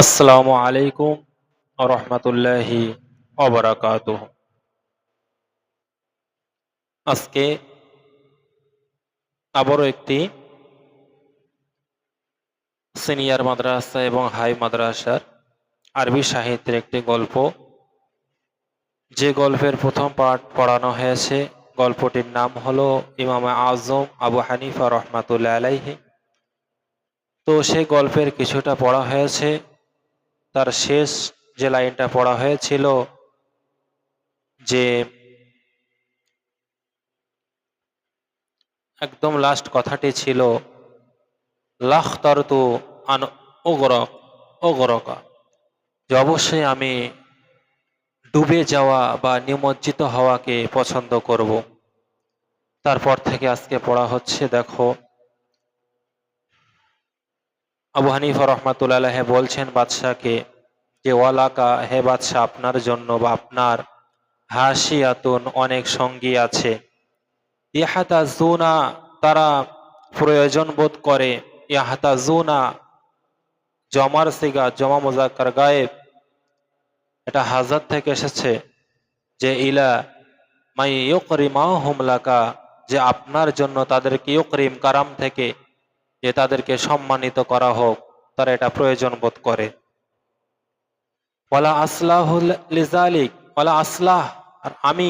আসসালামু আলাইকুম রহমতুল্লাহি ওবারাকাতুহু। আজকে আবারও একটি সিনিয়র মাদ্রাসা এবং হাই মাদ্রাসার আরবি সাহিত্যের একটি গল্প, যে গল্পের প্রথম পাঠ পড়ানো হয়েছে, গল্পটির নাম হলো ইমাম আজম আবু হানিফা রহমাতুল্লাহ আলাইহি। তো সেই গল্পের কিছুটা পড়া হয়েছে, তার শেষ যে লাইনটা পড়া হয়েছিল, যে একদম লাস্ট কথাটি ছিল লাখতারতু আন ওগরক ওগরকা, যে অবশ্যই আমি ডুবে যাওয়া বা নিমজ্জিত হওয়াকে পছন্দ করব। তারপর থেকে আজকে পড়া হচ্ছে। দেখো, আবু হানিফা রহমাতুল্লাহ বলছেন বাদশাহকে যে ওয়ালাকা, হে বাদশাহ, আপনার জন্য বা আপনার হাসিয়াতুন, অনেক সঙ্গী আছে। ইয়াহাতাজুনা, তারা প্রয়োজন বোধ করে। ইয়াহাতাজুনা জমার সিগা, জমা মুজাক্কার গায়েব, এটা হাজার থেকে এসেছে, যে ইলা মাই ইউকরিমাহুম লাকা, যে আপনার জন্য তাদেরকে ইউকরিম, কারাম থেকে, যে তাদেরকে সম্মানিত করা হোক, তারা এটা প্রয়োজন বোধ করে। ওয়ালা আসলাহুল লিজালিক, ওয়ালা আসলাহ, আর আমি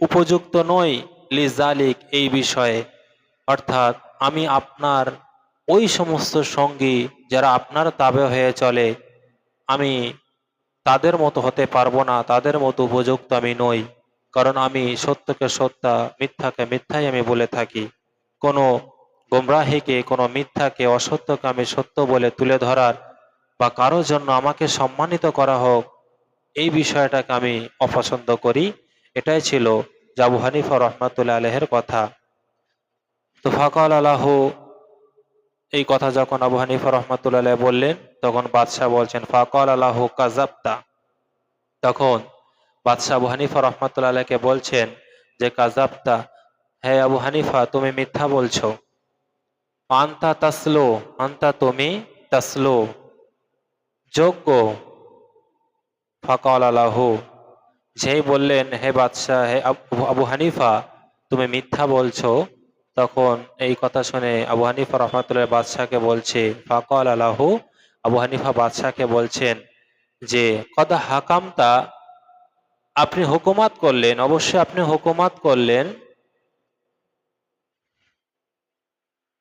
উপযুক্ত নই, লিজালিক, এই বিষয়ে, অর্থাৎ আমি আপনার ওই সমস্ত সঙ্গী যারা আপনার তাবে হয়ে চলে, আমি তাদের মতো হতে পারবো না, তাদের মতো উপযুক্ত আমি নই। কারণ আমি সত্যকে সত্যা, মিথ্যাকে মিথ্যাই আমি বলে থাকি। কোনো গোমরাহিকে, কোনো মিথ্যাকে, অসত্যকে আমি সত্য বলে তুলে ধরার বা কারোর জন্য আমাকে সম্মানিত করা হোক, এই বিষয়টাকে আমি অপছন্দ করি। এটাই ছিল আবু হানিফা রহমাতুল্লাহ আলাইহির কথা। তো ফাকাল আলাহু, এই কথা যখন আবু হানিফা রহমাতুল্লাহ আলাইহি বললেন, তখন বাদশাহ বলছেন ফাকাল আলাহু কাযাবতা। তখন বাদশাহ আবু হানিফা রহমাতুল্লাহ আলাইহিকে বলছেন যে কাযাবতা, হে আবু হানিফা, তুমি মিথ্যা বলছো। আনতা তাসলো, আনতা, তুমি, তাসলো, যোগ্য। ফাকাল আলাহু, যেই বললেন হে বাদশাহ, হে আবু হানিফা, তুমি মিথ্যা বলছো, তখন এই কথা শুনে আবু হানিফা রহমাতুল্লাহ বাদশাহকে বলছে, ফাকাল আলাহু, আবু হানিফা বাদশাহকে বলছেন যে কদ হাকামতা, আপনি হুকুমাত করলেন, অবশ্যই আপনি হুকুমাত করলেন,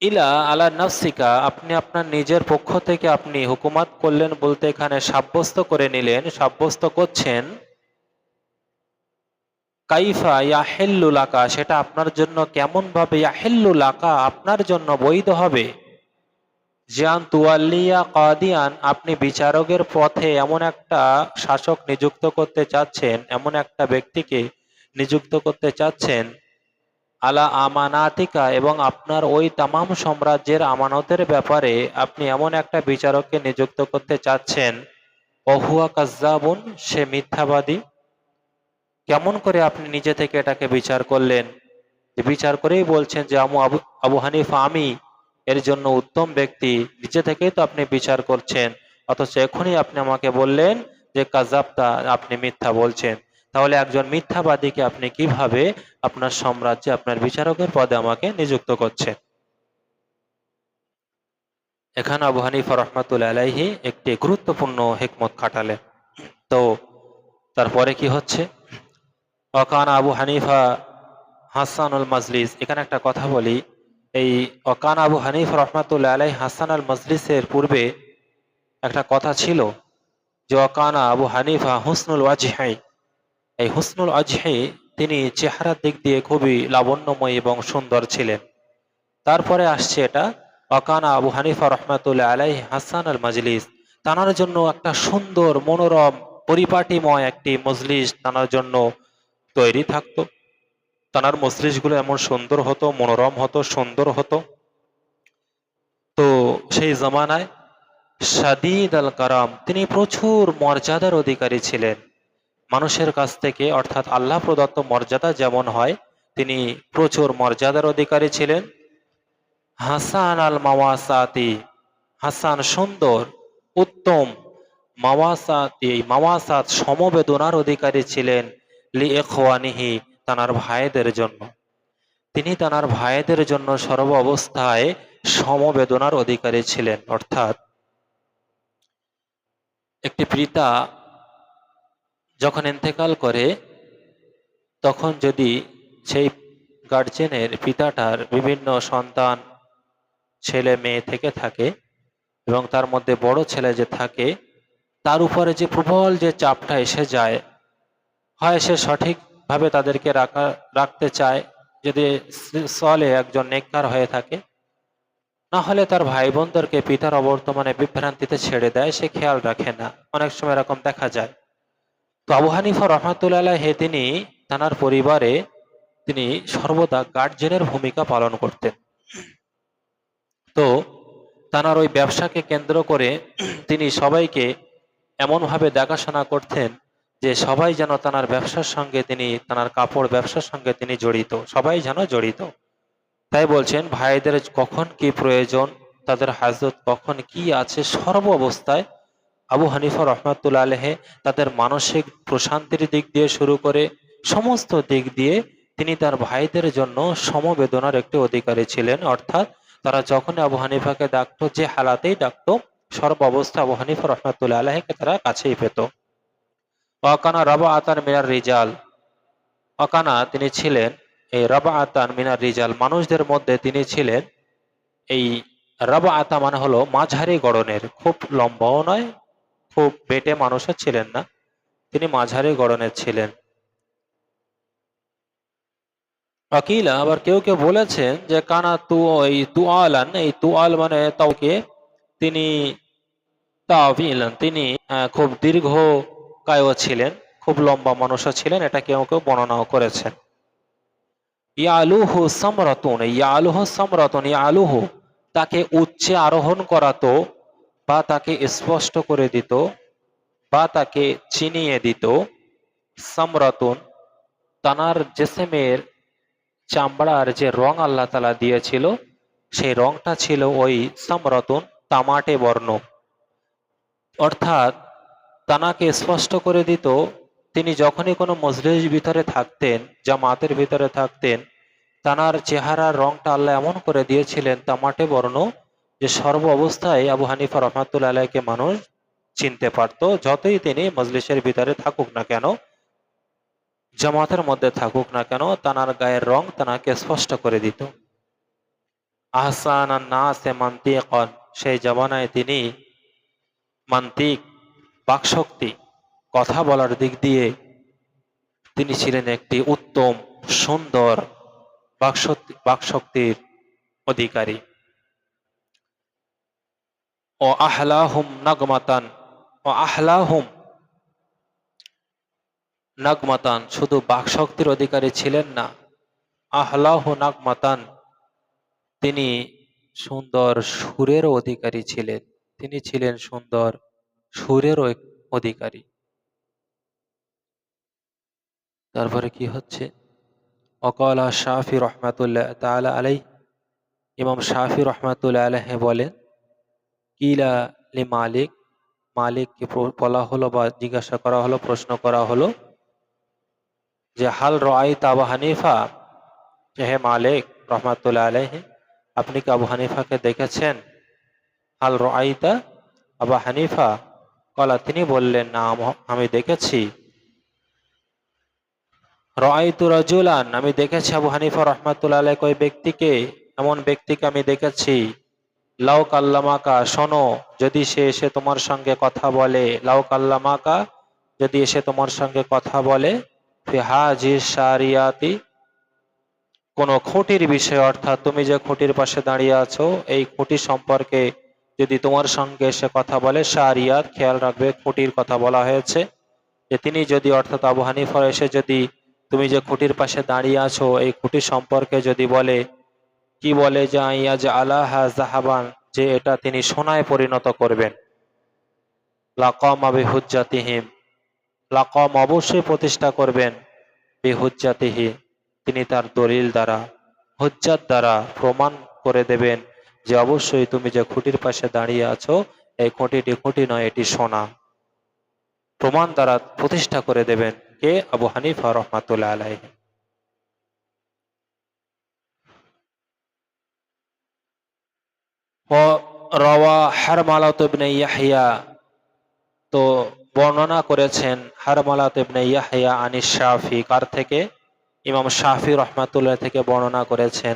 ইলা আলা নাফসিকা, আপনি আপনার নিজের পক্ষ থেকে আপনি হুকুমাত করলেন, বলতে এখানে সাব্যস্ত করে নিলেন, সাব্যস্ত করছেন, কাইফা ইয়াহিল্লু লাকা, সেটা আপনার জন্য কেমন ভাবে, ইয়াহিল্লু লাকা, আপনার জন্য বৈধ হবে, জিয়ান তুয়াল্লিয়া কাদিয়ান, আপনি বিচারকের পথে এমন একটা শাসক নিযুক্ত করতে চাচ্ছেন, এমন একটা ব্যক্তিকে নিযুক্ত করতে চাচ্ছেন, আলা আমানাতিকা, এবং আপনার ওই তামাম সাম্রাজ্যের আমানতের ব্যাপারে আপনি এমন একটা বিচারককে নিযুক্ত করতে চাচ্ছেন, অহুয়া কাজ্জাবুন, সে মিথ্যাবাদী। কেমন করে আপনি নিজে থেকে এটাকে বিচার করলেন, যে বিচার করেই বলছেন যে আবু আবু হানিফা আমি এর জন্য উত্তম ব্যক্তি, নিজে থেকেই তো আপনি বিচার করছেন, অথচ এখনই আপনি আমাকে বললেন যে কাযাবতা, আপনি মিথ্যা বলছেন। তাহলে একজন মিথ্যাবাদীকে আপনি কিভাবে আপনার সাম্রাজ্যে আপনার বিচারকের পদে আমাকে নিযুক্ত করছেন? এখানে আবু হানিফা রহমাতুল্লাহ আলাইহি একটি গুরুত্বপূর্ণ হিকমত খাটালেন। তো তারপরে কি হচ্ছে, ওয়াকানা আবু হানিফা হাসানুল মাজলিস, এখানে একটা কথা বলি, এই ওয়াকানা আবু হানিফা রহমাতুল্লাহ আলাইহি হাসান আল মাজলিসের পূর্বে একটা কথা ছিল যে ওয়াকানা আবু হানিফা হুসনুল ওয়াজহি, এই হুসনুল ওয়াজহি, তিনি চেহারার দিক দিয়ে খুবই লাবণ্যময় এবং সুন্দর ছিলেন। তারপরে আসছে এটা ওয়াকানা আবু হানিফা রহমাতুল্লাহ আলাইহি হাসান আল মাজলিস, তানার জন্য একটা সুন্দর মনোরম পরিপাটিময় একটি মজলিস তানার জন্য তৈরি থাকতো। তানার মজলিসগুলো এমন সুন্দর হতো, মনোরম হতো, সুন্দর হতো। তো সেই জামানায় শাদীদ আল কারাম, তিনি প্রচুর মর্যাদার অধিকারী ছিলেন মানুষের কাছ থেকে, অর্থাৎ আল্লাহ প্রদত্ত মর্যাদা যেমন হয়, তিনি প্রচুর মর্যাদার অধিকারী ছিলেন। হাসান আল মাওয়াসাতি, হাসান সুন্দর, উত্তম, এই মাওয়াসাত সমবেদনার অধিকারী ছিলেন লি ইখওয়ানিহি তানার ভাইদের জন্য। তিনি তানার ভাইদের জন্য সর্ব অবস্থায় সমবেদনার অধিকারী ছিলেন। অর্থাৎ একটি পিতা যখন ইন্তেকাল করে তখন যদি সেই গার্জেনের পিতাটার বিভিন্ন সন্তান ছেলে মেয়ে থেকে থাকে এবং তার মধ্যে বড় ছেলে যে থাকে তার উপরে যে প্রবল যে চাপটা এসে যায়, হয় সে সঠিকভাবে তাদেরকে রাখতে চায় যদি সলে একজন নেককার হয়ে থাকে, না হলে তার ভাই বোনদেরকে পিতার অবর্তমানে বিভ্রান্তিতে ছেড়ে দেয়, সে খেয়াল রাখে না। অনেক সময় এরকম দেখা যায়। তো আবু হানিফা রহমাতুল্লাহ আলাইহি তিনি তার পরিবারে তিনি সর্বদা গার্জেনের ভূমিকা পালন করতেন। তো তার ওই ব্যবসাকে কেন্দ্র করে তিনি সবাইকে এমনভাবে দেখাশোনা করতেন যে সবাই যেন তার ব্যবসার সঙ্গে তার কাপড় ব্যবসার সঙ্গে তিনি জড়িত, সবাই যেন জড়িত। তাই বলছেন ভাইদের কখন কি প্রয়োজন, তাদের হাজত কখন কি আছে, সর্ব অবস্থায় আবু হানিফা রহমাতুল্লাহ আলাইহি তাদের মানসিক প্রশান্তির দিক দিয়ে শুরু করে সমস্ত দিক দিয়ে তিনি তার ভাইদের জন্য সমবেদনার একটি অধিকারী ছিলেন। অর্থাৎ তারা যখন আবু হানিফাকে ডাকতো, যে হালাতেই ডাকতো, সর্ব অবস্থা আবু হানিফা রহমাতুল্লাহ আলাইহিকে তারা কাছেই পেত। ওয়াকানা রাবা আতান মিনার রিজাল, ওয়াকানা তিনি ছিলেন এই রাবা আতান মিনার রিজাল, মানুষদের মধ্যে তিনি ছিলেন এই রাবা আতা মানে হলো মাঝারি গড়নের, খুব লম্বাও নয় খুব বেটে মানুষও ছিলেন না, তিনি মাঝারি গড়নের ছিলেন। আকিলা আবার কেউ কেউ বলেছেন যে কানা তুআলান, এই তুআল মানে তাওকে, তিনি তাওয়িলান তিনি খুব দীর্ঘ কায়ও ছিলেন, খুব লম্বা মানুষও ছিলেন, এটা কেউ কেউ বর্ণনাও করেছেন। ইয়ালুহু সামরাতুন, ইয়ালুহু সামরাতুন, ইয়ালুহু তাকে উচ্চে আরোহণ করাতো বা তাকে স্পষ্ট করে দিত বা তাকে চিনিয়ে দিত। সামরাতুন তানার জেসেমের চামড়ার যে রং আল্লাহ তাআলা দিয়েছিল সেই রংটা ছিল ওই সামরাতুন তামাটে বর্ণ। অর্থাৎ তানাকে স্পষ্ট করে দিত, তিনি যখনই কোনো মজলিস ভিতরে থাকতেন, জামাতের ভিতরে থাকতেন, তানার চেহারার রংটা আল্লাহ এমন করে দিয়েছিলেন তামাটে বর্ণ যে সর্ব অবস্থায় আবু হানিফা রহমাতুল্লাহ আলাইহিকে মানুষ চিনতে পারত, যতই তিনি মজলিসের ভিতরে থাকুক না কেন, জামাতের মধ্যে থাকুক না কেন, তানার গায়ের রং তানাকে স্পষ্ট করে দিত। আহসান নাসে মান্তিকান, সেই জামানায় তিনি মান্তিক বাকশক্তি, কথা বলার দিক দিয়ে তিনি ছিলেন একটি উত্তম সুন্দর বাকশক্তির অধিকারী। ও আহলাহুম নাগমাতান, ও আহলাহুম নাগমাতান, শুধু বাকশক্তির অধিকারী ছিলেন না, আহলাহু নাগমাতান তিনি সুন্দর সুরেরও অধিকারী ছিলেন, তিনি ছিলেন সুন্দর সুরেরও অধিকারী। তারপরে কি হচ্ছে, ওয়াকালা শাফি রহমাতুল্লাহ তাআলা আলাইহি, ইমাম শাফি রহমাতুল্লাহ আলাইহি বলেন, কিলা লি মালিক, মালিককে বলা হলো বা জিজ্ঞাসা করা হলো, প্রশ্ন করা হলো যে হাল রাআইতা আবু হানিফা, যে হে মালিক রহমাতুল্লাহ আলাইহি, আপনি কি আবু হানিফাকে দেখেছেন? হাল রাআইতা আবু হানিফা, কলা তিনি বললেন না আমি দেখেছি। রাআইতু রাজুলান, আমি দেখেছি আবু হানিফা রহমাতুল্লাহ আলাইহি ওই ব্যক্তিকে, এমন ব্যক্তিকে আমি দেখেছি। লাউ কাল্লামাকা, শোনো যদি সে এসে তোমার সঙ্গে কথা বলে, লাউ কাল্লামাকা যদি এসে তোমার সঙ্গে কথা বলে, ফি হাজি শারিয়াতি কোন খুঁটির বিষয়, অর্থাৎ তুমি যে খুঁটির পাশে দাঁড়িয়ে আছো এই খুঁটি সম্পর্কে যদি তোমার সঙ্গে এসে কথা বলে, শারিয়াত খেয়াল রাখবে খুঁটির কথা বলা হয়েছে, যে তিনি যদি অর্থাৎ আবু হানিফা এসে যদি তুমি যে খুঁটির পাশে দাঁড়িয়ে আছো এই খুঁটি সম্পর্কে যদি বলে, কি বলে, যে ইয়াজ আলাহা জাহাবান, যে এটা তিনি সোনায় পরিণত করবেন, লাকাম বিহুজ্জাতিহিম, লাকাম অবশ্যই প্রতিষ্ঠা করবেন, বিহুজ্জাতিহি তিনি তার দলিল দ্বারা, হুজ্জাত দ্বারা প্রমাণ করে দেবেন যে অবশ্যই তুমি যে খুঁটির পাশে দাঁড়িয়ে আছো এই খুঁটিটি খুঁটি নয়, এটি সোনা। প্রমাণ দ্বারা প্রতিষ্ঠা করে দেবেন। কে? আবু হানিফা রহমাতুল্লাহ আলাইহি। রওয়া হারমালাত ইবনে ইয়াহইয়া, তো বর্ণনা করেছেন হারমালাত ইবনে ইয়াহইয়া আনিস শাফি, কার থেকে? ইমাম শাফি রহমাতুল্লাহ থেকে বর্ণনা করেছেন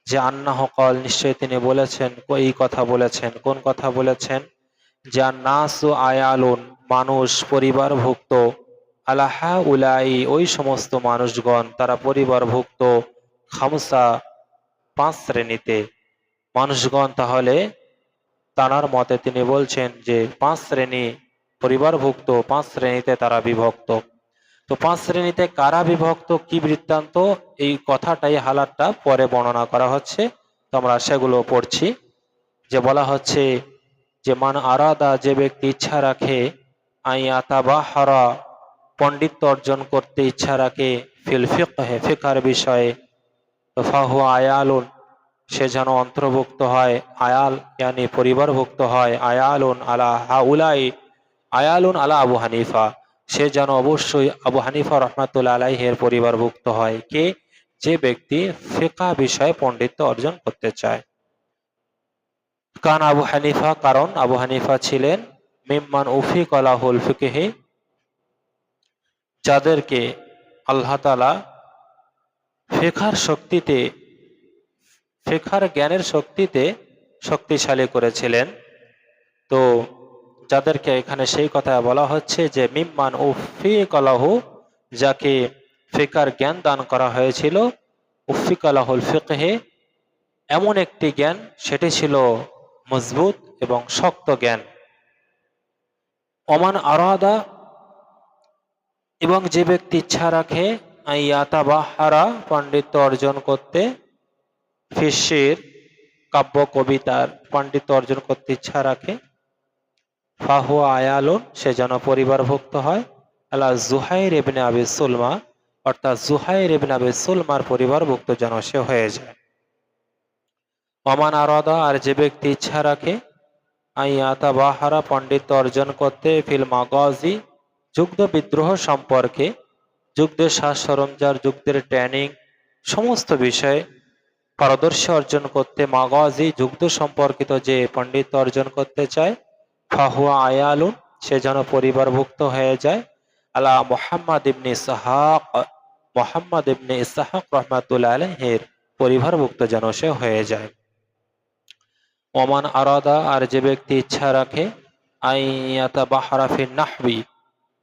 যে আন্নাহু ক্বাল, নিশ্চয়ই তিনি বলেছেন, এই কথা বলেছেন। কোন কথা বলেছেন? যে নাসু আয়ালুন, মানুষ পরিবারভুক্ত, আলাহা উলাই, ওই সমস্ত মানুষগণ তারা পরিবারভুক্ত, খামসা, 5 শ্রেণীতে মানুষগণ। তাহলে তানার মতে তিনি বলছেন যে 5 শ্রেণী পরিবারভুক্ত, 5 শ্রেণীতে তারা বিভক্ত। তো 5 শ্রেণীতে কারা বিভক্ত, কি বৃত্তান্ত, এই কথাটাই হালাতটা পরে বর্ণনা করা হচ্ছে। তো আমরা সেগুলো পড়ছি। যে বলা হচ্ছে যে মান আরাদা, যে ব্যক্তি ইচ্ছা রাখে, আইয়াতাবাহারা, পণ্ডিত্য অর্জন করতে ইচ্ছা রাখে, ফিল ফিকহে, ফিকার বিষয়ে, তো ফাহু আয়ালুন, সে যেন অন্তর্ভুক্ত হয়, আয়াল ইয়ানি পরিবারভুক্ত হয়, আয়ালুন আলা হাউলাই, আয়ালুন আলা আবু হানিফা, সে যেন অবশ্যই আবু হানিফা রহমাতুল্লাহ আলাইহির পরিবারভুক্ত হয়। কে? যে ব্যক্তি ফিকহ বিষয়ে পণ্ডিত্য অর্জন করতে চায়। কান আবু হানিফা, কারণ আবু হানিফা ছিলেন মিম্মান উফিক আলাহুল ফিকহি, যাদেরকে আল্লাহ তাআলা ফিকহার শক্তিতে, ফিকহার জ্ঞানের শক্তিতে শক্তিশালী করেছিলেন। তো যাদেরকে এখানে সেই কথা বলা হচ্ছে যে মিম্মান উফিক আলাহু, যাকে ফিকহার জ্ঞান দান করা হয়েছিল, উফিক আলাহুল ফিকহে, এমন একটি জ্ঞান, সেটি ছিল মজবুত এবং শক্ত জ্ঞান। ওমান আরাদা, এবং যে ব্যক্তি ইচ্ছা রাখে, আইয়াতাবাহারা, পাণ্ডিত্য অর্জন করতে, ফিশির, কাব্য কবিতার পাণ্ডিত্য অর্জন করতে ইচ্ছা রাখে, ফাহুয়া আয়ালুন, সে যেন পরিবারভুক্ত হয়, আলা জুহাইর ইবনে আবি সুলমা, অর্থাৎ জুহাইর ইবনে আবি সুলমার পরিবারভুক্ত যেন সে হয়ে যায়। ওমান আরাদা, আর যে ব্যক্তি ইচ্ছা রাখে, আইয়াতাবাহারা, পাণ্ডিত্য অর্জন করতে, ফিল মাগাজি, যুদ্ধ বিদ্রোহ সম্পর্কে, যুদ্ধের সাজ সরঞ্জাম, যুদ্ধের ট্রেনিং, সমস্ত বিষয়ে পারদর্শী অর্জন করতে, মাগাজি, যুদ্ধ সম্পর্কিত যে পণ্ডিত অর্জন করতে চায়, ফাহুয়া আয়ালুন, সে যেন পরিবারভুক্ত হয়ে যায়, আলা মুহাম্মদ ইবনে ইসহাক, মুহাম্মদ ইবনে ইসহাক রহমাতুল্লাহ আলাইহির পরিবারভুক্ত যেন সে হয়ে যায়। ওমান আরাদা, আর যে ব্যক্তি ইচ্ছা রাখে, আইয়াতাবাহারা ফিন নাহবি,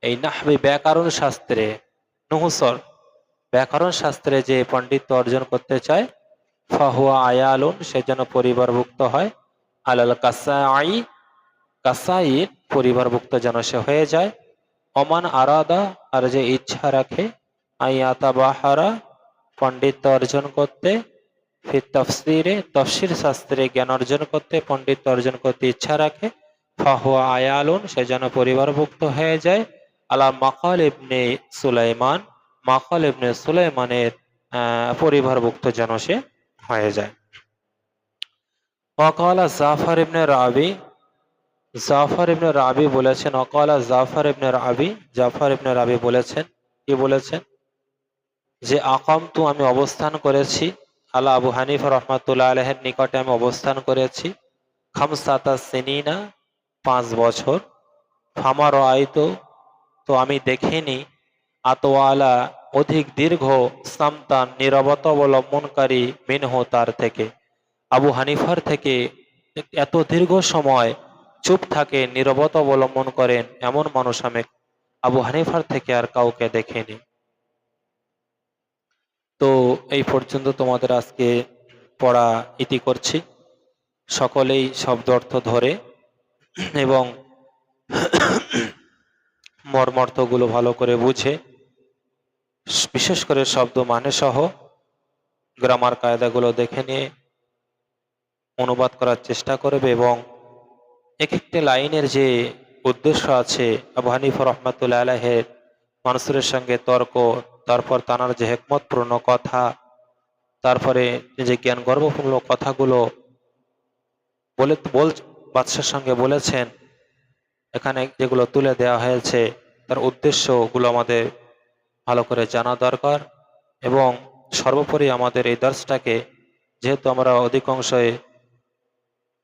এই নাহবি ব্যাকরণ শাস্ত্রে, নুহুসর ব্যাকরণ শাস্ত্রে যে পণ্ডিত্য অর্জন করতে চায়, ফাহুয়া আয়ালুন, সে যেন পরিবারভুক্ত হয়, আলাল কাসাই, কাসাইর পরিবারভুক্ত যেন সে হয়ে যায়। ওমান আরাদা, আর যে ইচ্ছা রাখে, আইয়াতাবাহারা, পণ্ডিত্য অর্জন করতে, ফির তাফসিরে, তফসির শাস্ত্রে জ্ঞান অর্জন করতে, পণ্ডিত্য অর্জন করতে ইচ্ছা রাখে, ফাহুয়া আয়ালুন, সে যেন পরিবারভুক্ত হয়ে যায়, আলা মাকাল ইবনে সুলাইমান, মাকাল ইবনে সুলাইমানের পরিবারভুক্ত যেন সে হয়ে যায়। ওয়াকালা জাফর ইবনে রাবি, জাফর ইবনে রাবি বলেছেন, ওয়াকালা জাফর ইবনে রাবি, জাফর ইবনে রাবি বলেছেন, কি বলেছেন? যে আকামতু, আমি অবস্থান করেছি, আলা আবু হানিফা রহমাতুল্লাহ আলাইহির নিকটে আমি অবস্থান করেছি, খামসাতা সিনিনা, 5 বছর, ফামা রাআইতু, তো আমি দেখিনি, আতওয়ালা, অধিক দীর্ঘ, সামতান, নীরবতা অবলম্বনকারী, মিনহু, তার থেকে, আবু হানিফার থেকে এত দীর্ঘ সময় চুপ থাকে, নীরবতা অবলম্বন করেন, এমন মানুষ আমি আবু হানিফার থেকে আর কাউকে দেখিনি। তো এই পর্যন্ত তোমাদের আজকে পড়া ইতি করছি। সকলেই শব্দ অর্থ ধরে এবং মর্মার্থগুলো ভালো করে বুঝে, বিশেষ করে শব্দ মানে সহ গ্রামার কায়দাগুলো দেখে নিয়ে অনুবাদ করার চেষ্টা করবে এবং এক একটি লাইনের যে উদ্দেশ্য আছে, আবু হানিফা রহমাতুল্লাহ আলাইহির মানসুরের সঙ্গে তর্ক, তারপর তানার যে হিকমতপূর্ণ কথা, তারপরে যে জ্ঞান গর্বপূর্ণ কথাগুলো বলে বাদশার সঙ্গে বলেছেন, এখানে যেগুলো তুলে দেওয়া হয়েছে তার উদ্দেশ্যগুলো আমাদের ভালো করে জানা দরকার। এবং সর্বোপরি আমাদের এই দার্সটাকে, যেহেতু আমরা অধিকাংশই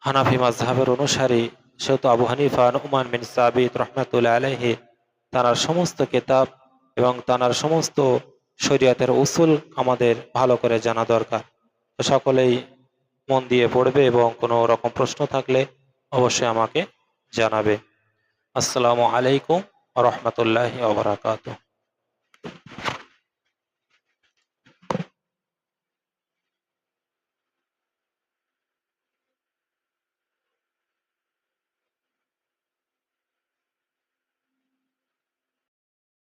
হানাফি মাযহাবের অনুসারী, সেহেতু আবু হানিফা নু'মান বিন সাবিত রহমাতুল্লাহ আলাইহি তাঁর সমস্ত কিতাব এবং তাঁর সমস্ত শরীয়তের উসুল আমাদের ভালো করে জানা দরকার। তো সকলেই মন দিয়ে পড়বে এবং কোনো রকম প্রশ্ন থাকলে অবশ্যই আমাকে জানাবে। আসসালামু আলাইকুম ওয়া রাহমাতুল্লাহি ওয়া বারাকাতুহু।